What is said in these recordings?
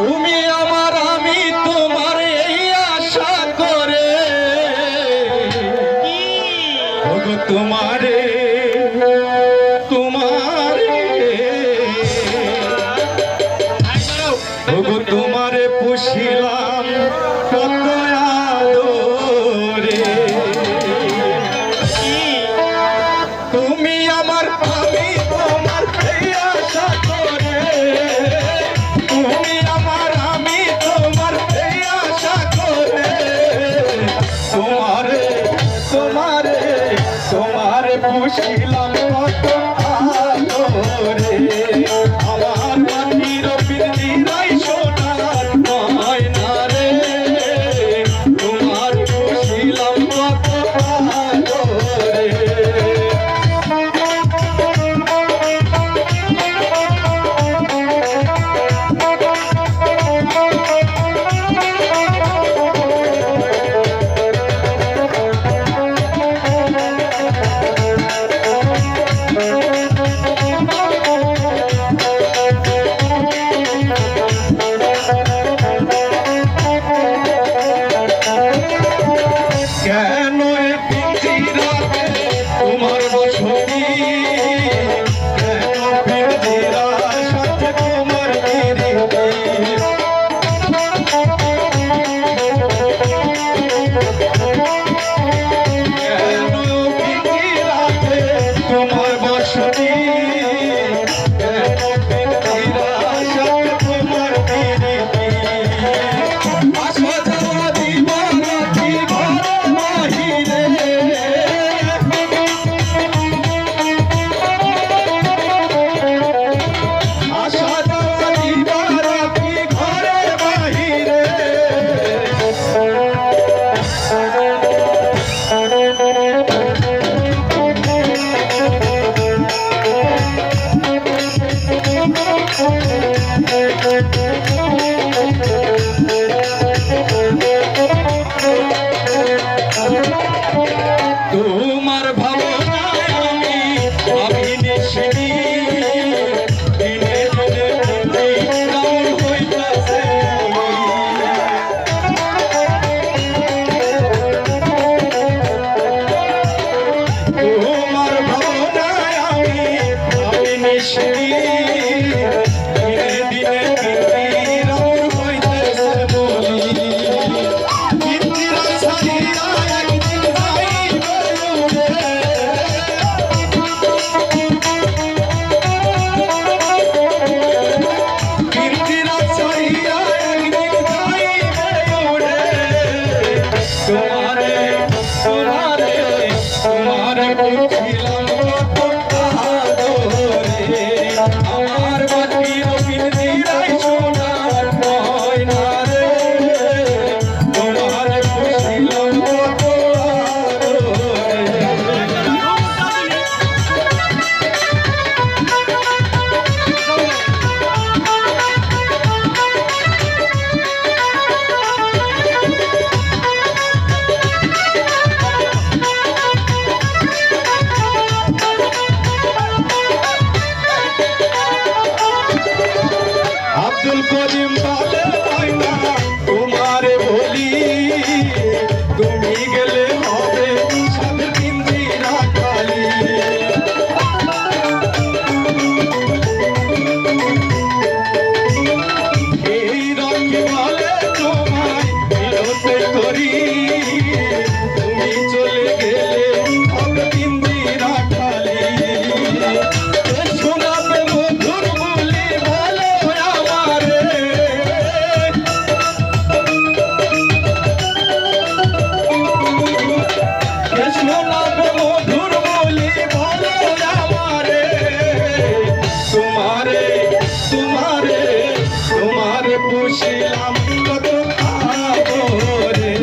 তুমি আমার আমি তোমার এই আশা করে তোমারে তোমারে তোমারে পুষিলাম কত আদরে তুমি আমার আমি তোমার এই আশা করে তুমি আমার আমি তোমার এই আশা করে তোমারে তোমারে তোমারে পুষিলাম কত আদরে আমার মাটির পিঞ্জিরায় সোনার ময়না রে তোমার পুষিলাম কত আদরে কেন পিঞ্জিরাতে তোমার বসতি কেন পিঞ্জিরার সাথে তোমার পিরিতি কেন পিঞ্জিরাতে তোমার বসতি কেন পিঞ্জিরার সাথে তোমার পিরিতি আসা যাওয়া দিবারাতি ঘরে বাহিরে আসা যাওয়া দিবারাতি ঘরে বাহিরে তোমার ভাবনায় আমি নিশিনি দিনে দিনে কেমন হইতাছে তোমার ভাবনায় আমি নিশিনি দিনে দিনে কেমন হইতাছে বলি পিঞ্জিরা ছাড়িয়া একদিন যাইবে উড়ে পিঞ্জিরা ছাড়িয়া একদিন যাইবে উড়ে তোমারে তোমারে তোমারে পুছিলাম কত আদরে আমার মাটির পিঞ্জিরায় সোনার ময়না রে তোমারে পুছিলাম কত আদরে আব্দুল করিম বলে ময়না তোমারে বলি তুমি গেলে হবে সব পিঞ্জিরা খালি এই রকি বলে তোমায় বিরতে করি তুমি চলে গেলে হবে পিঞ্জিরা খালি শোনাবে মধুর বলি বলো আমারে শোনাবে মধুর বলি বলো আমারে তোমারে তোমারে তোমারে পুষিলাম কত আদরে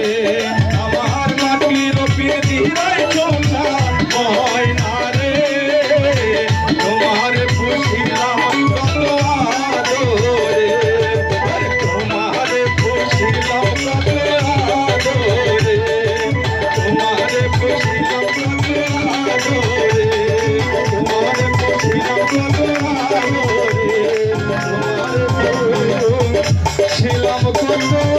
আমার মাটির পিঞ্জিরায় সোনার ময়না রে তোমারে পুষিলাম কত আদরে তোমারে পুষিলাম কত আদরে তোমারে পুষিলাম কত আদরে তোমারে পুষিলাম কত আদরে তোমারে ছিলাম কত